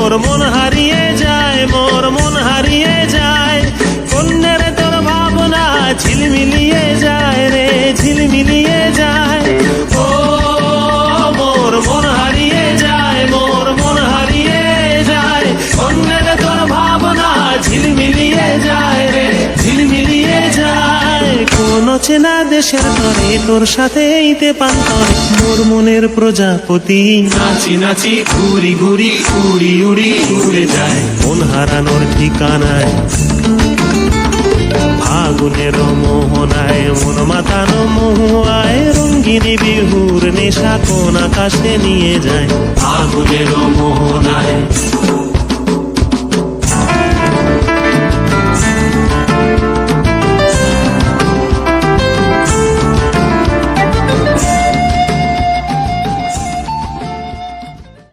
মোর মন হারিয়ে যায়, মোর মন হারিয়ে যায়। কন্যার তোর ভাবনা ঝিলমিলিয়ে যায় রে, ঝিলমিলিয়ে যায়। ও মোর মন হারিয়ে যায়, মোর মন হারিয়ে যায়। কন্যার তোর ভাবনা ঝিলমিলিয়ে যায় রে, ঝিলমিলিয়ে যায়। কোন চেনা দেশের তরে তোর সাথে এইতে পান্তরে মোর মনের প্রজাপতি নাচি নাচি ঘুরি ঘুরি উড়ি উড়ি উড়ে যায় মন হারানোর ঠিকানায়। ফাগুনের মোহনায় মন মাতানো মহুয়ায় রঙ্গিনী বিহুর নেশা কোন আকাশে নিয়ে যায়। ফাগুনের